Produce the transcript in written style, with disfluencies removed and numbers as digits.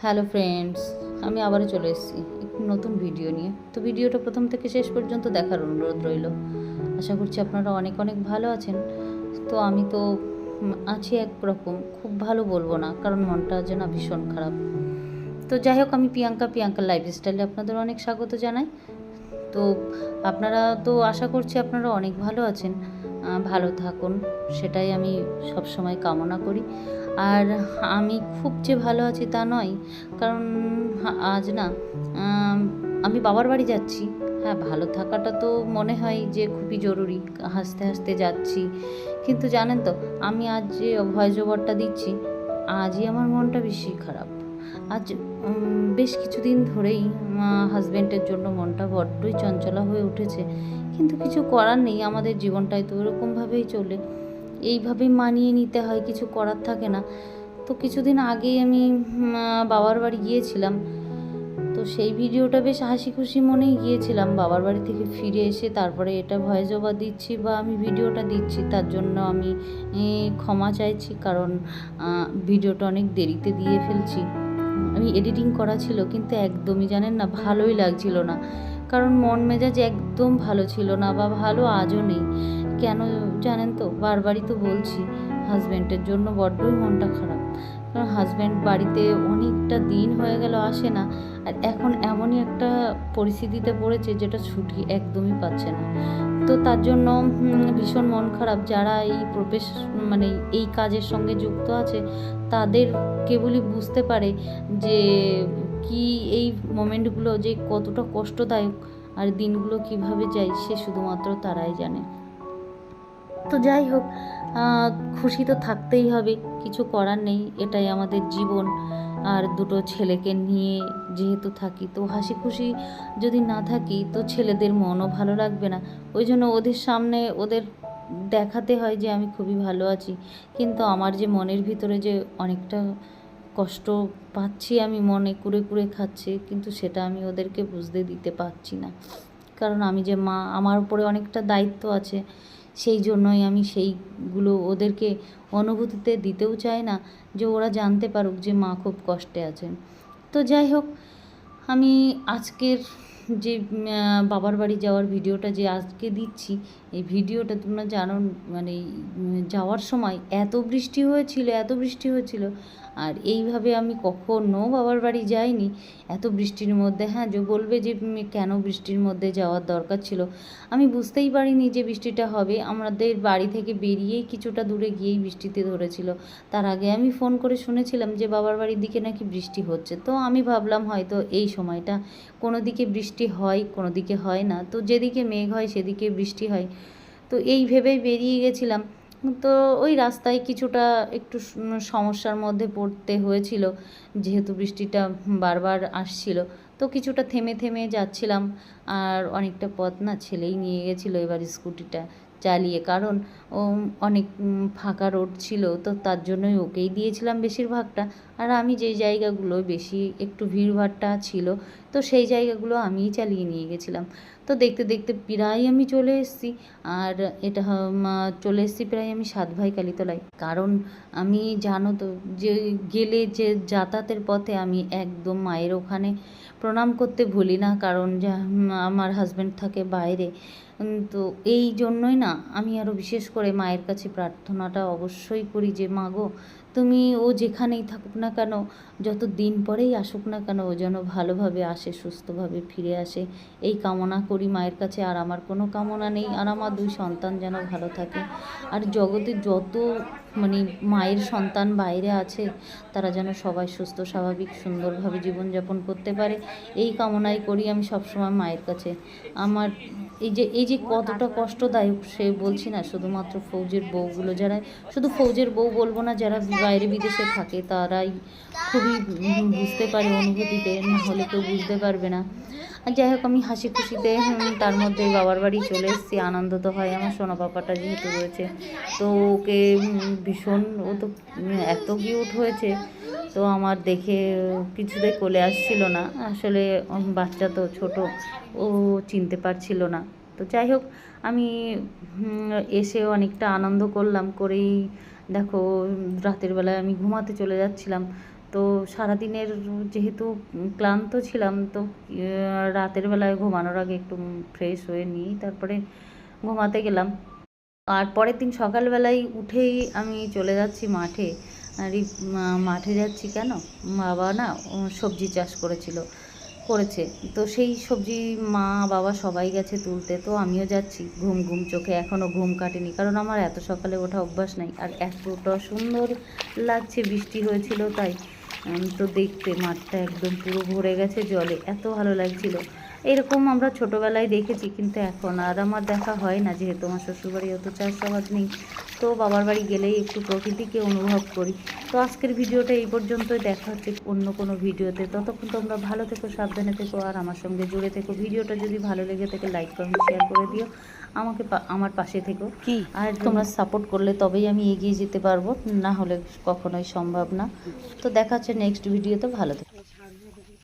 Hello friends, আমি আবারও চলে এসেছি একটি নতুন ভিডিও নিয়ে। তো ভিডিওটা প্রথম থেকে শেষ পর্যন্ত দেখার অনুরোধ রইল। আশা করছি আপনারা অনেক অনেক ভালো আছেন। তো আমি তো আছি একরকম, খুব ভালো বলবো না, কারণ মনটা যেন ভীষণ খারাপ। তো যাই হোক, আমি প্রিয়াঙ্কার লাইফস্টাইলে আপনাদের অনেক স্বাগত জানাই। তো আপনারা তো আশা করছি আপনারা অনেক ভালো আছেন, ভালো থাকুন, সেটাই আমি সবসময় কামনা করি। আর আমি খুব যে ভালো আছি তা নয়, কারণ আজ না আমি বাবার বাড়ি যাচ্ছি। হ্যাঁ, ভালো থাকাটা তো মনে হয় যে খুবই জরুরি, হাসতে হাসতে যাচ্ছি, কিন্তু জানেন তো আমি আজ যে ভয়েস ওভারটা দিচ্ছি, আজই আমার মনটা বেশি খারাপ। আজ বেশ কিছুদিন ধরেই হাজব্যান্ডের জন্য মনটা বড্ডই চঞ্চলা হয়ে উঠেছে, কিন্তু কিছু করার নেই, আমাদের জীবনটাই তো ওরকমভাবেই চলে, এইভাবেই মানিয়ে নিতে হয়, কিছু করার থাকে না। তো কিছুদিন আগেই আমি বাবার বাড়ি গিয়েছিলাম। তো সেই ভিডিওটা বেশ হাসি খুশি মনেই গিয়েছিলাম। বাবার বাড়ি থেকে ফিরে এসে তারপরে এটা ভয়েস ওভার দিচ্ছি বা আমি ভিডিওটা দিচ্ছি, তার জন্য আমি ক্ষমা চাইছি, কারণ ভিডিওটা অনেক দেরিতে দিয়ে ফেলছি। আমি এডিটিং করা ছিল, কিন্তু একদমই জানেন না ভালোই লাগছিল না, কারণ মন মেজাজ একদম ভালো ছিল না, বা ভালো আজও নেই। কেন জানেন তো, বারবারই তো বলছি, হাজব্যান্ডের জন্য বড্ডই মনটা খারাপ। কারণ হাজব্যান্ড বাড়িতে অনেকটা দিন হয়ে গেল আসে না, আর এখন এমনই একটা পরিস্থিতিতে পড়েছে যেটা ছুটি একদমই পাচ্ছে না। তো তার জন্য ভীষণ মন খারাপ। যারা এই মানে এই কাজের সঙ্গে যুক্ত আছে, তাদের কেবলই বুঝতে পারে যে কি এই মোমেন্টগুলো যে কতটা কষ্টদায়ক, আর দিনগুলো কিভাবে যায় সে শুধুমাত্র তারাই জানে। তো যাই হোক, খুশি তো থাকতেই হবে, কিছু করার নেই, এটাই আমাদের জীবন। আর দুটো ছেলেকে নিয়ে যেহেতু থাকি, তো হাসি খুশি যদি না থাকি তো ছেলেদের মনও ভালো লাগবে না। ওই জন্য ওদের সামনে ওদের দেখাতে হয় যে আমি খুবই ভালো আছি, কিন্তু আমার যে মনের ভিতরে যে অনেকটা কষ্ট পাচ্ছি, আমি মনে কুরে কুরে খাচ্ছে, কিন্তু সেটা আমি ওদেরকে বুঝতে দিতে পারছি না, কারণ আমি যে মা, আমার উপরে অনেকটা দায়িত্ব আছে। সেই জন্যই আমি সেইগুলো ওদেরকে অনুভূতিতে দিতেও চাই না, যে ওরা জানতে পারুক যে মা খুব কষ্টে আছেন। তো যাই হোক, আমি আজকের যে বাবার বাড়ি যাওয়ার ভিডিওটা যে আজকে দিচ্ছি, এই ভিডিওটা তোমরা জানো, মানে যাওয়ার সময় এত বৃষ্টি হয়েছিল, আর এইভাবে আমি কখনো বাবার বাড়ি যাইনি এত বৃষ্টির মধ্যে। হ্যাঁ, যে বলবে যে কেন বৃষ্টির মধ্যে যাওয়ার দরকার ছিল, আমি বুঝতেই পারিনি যে বৃষ্টিটা হবে। আমাদের বাড়ি থেকে বেরিয়েই কিছুটা দূরে গিয়েই বৃষ্টিতে ধরেছিল। তার আগে আমি ফোন করে শুনেছিলাম যে বাবার বাড়ির দিকে নাকি বৃষ্টি হচ্ছে, তো আমি ভাবলাম হয়তো এই সময়টা কোনো দিকে বৃষ্টি হয়, কোনো দিকে হয় না, তো যেদিকে মেঘ হয় সেদিকে বৃষ্টি হয়। তো এই ভেবেই বেরিয়ে গেছিলাম। তো ওই রাস্তায় কিছুটা একটু সমস্যার মধ্যে পড়তে হয়েছিল, যেহেতু বৃষ্টিটা বারবার আসছিল। তো কিছুটা থেমে থেমে যাচ্ছিলাম, আর অনেকটা পথ না ছেলেই নিয়ে গেছিলো এবার স্কুটিটা চালিয়ে, কারণ ও অনেক ফাঁকা রোড ছিল, তো তার জন্যই ওকেই দিয়েছিলাম বেশিরভাগটা। আর আমি যেই জায়গাগুলো বেশি একটু ভিড়ভাট্টা ছিল, তো সেই জায়গাগুলো আমিই চালিয়ে নিয়ে গেছিলাম। তো দেখতে দেখতে প্রায় আমি চলে এসেছি, আর এটা চলে এসেছি প্রায় আমি 7 ভাই কালীতলায়। কারণ আমি জানো তো যে গেলে যে যাতায়াতের পথে আমি একদম মায়ের ওখানে প্রণাম করতে ভুলি না, কারণ আমার হাজব্যান্ড থাকে বাইরে। তো এই জন্যই না আমি আরও বিশেষ করে মায়ের কাছে প্রার্থনাটা অবশ্যই করি যে মা গো, তুমি ও যেখানেই থাকুক না কেন, যত দিন পরেই আসুক না কেন, ও যেন ভালোভাবে আসে, সুস্থভাবে ফিরে আসে, এই কামনা করি মায়ের কাছে। আর আমার কোনো কামনা নেই, আর আমার 2 সন্তান যেন ভালো থাকে, আর জগতে যত মানে মায়ের সন্তান বাইরে আছে তারা যেন সবাই সুস্থ স্বাভাবিক সুন্দরভাবে জীবনযাপন করতে পারে, এই কামনাই করি আমি সবসময় মায়ের কাছে। আমার এই যে কতটা কষ্টদায়ক সে বলছি না, শুধুমাত্র ফৌজের বউগুলো, যারা, শুধু ফৌজের বউ বলবো না, যারা বাইরে বিদেশে থাকে তারাই খুবই বুঝতে পারে অনুভূতিতে, না হলে কেউ বুঝতে পারবে না। আর যাই হোক, আমি হাসি খুশিতে তার মধ্যে বাবার বাড়ি চলে এসেছি। আনন্দ তো হয়, আমার সোনা পাপাটা যেহেতু রয়েছে, তো ওকে ভীষণ, ও তো এত কিউট হয়েছে, তো আমার দেখে কিছুতেই কোলে আসছিল না। আসলে বাচ্চা তো ছোট, ও চিনতে পারছিল না। তো যাই হোক, আমি এসে অনেকটা আনন্দ করলাম, করেই দেখো রাতের বেলায় আমি ঘুমাতে চলে যাচ্ছিলাম। তো সারাদিনের যেহেতু ক্লান্ত ছিলাম, তো রাতের বেলায় ঘুমানোর আগে একটু ফ্রেশ হয়ে নিই, তারপরে ঘুমাতে গেলাম। আর পরের দিন সকালবেলায় উঠেই আমি চলে যাচ্ছি মাঠে। আর এই মাঠে যাচ্ছি কেন, বাবা না সবজি চাষ করেছে, তো সেই সবজি মা বাবা সবাই গেছে তুলতে, তো আমিও যাচ্ছি ঘুম ঘুম চোখে, এখনও ঘুম কাটেনি, কারণ আমার এত সকালে ওঠা অভ্যাস নাই। আর এতটা সুন্দর লাগছে, বৃষ্টি হয়েছিল তাই। তো দেখতে মাঠটা একদম পুরো ভরে গেছে জলে, এত ভালো লাগছিল। এরকম আমরা ছোটোবেলায় দেখেছি, কিন্তু এখন আর আমার দেখা হয় না, যেহেতু আমার শ্বশুরবাড়ি অত চাষাবাদ নেই। তো বাবার বাড়ি গেলেই একটু প্রকৃতিকে অনুভব করি। তো আজকের ভিডিওটা এই পর্যন্তই, দেখা হচ্ছে অন্য কোনো ভিডিওতে। ততক্ষণ তোমরা ভালো থেকো, সাবধানে থেকো, আর আমার সঙ্গে জুড়ে থেকো। ভিডিওটা যদি ভালো লেগে থাকে লাইক কমেন্ট শেয়ার করে দিও, আমার পাশে থেকো। আর তোমরা সাপোর্ট করলে তবেই আমি এগিয়ে যেতে পারবো, না হলে কখনোই সম্ভব না। তো দেখা হচ্ছে নেক্সট ভিডিওতে, ভালো থেকো।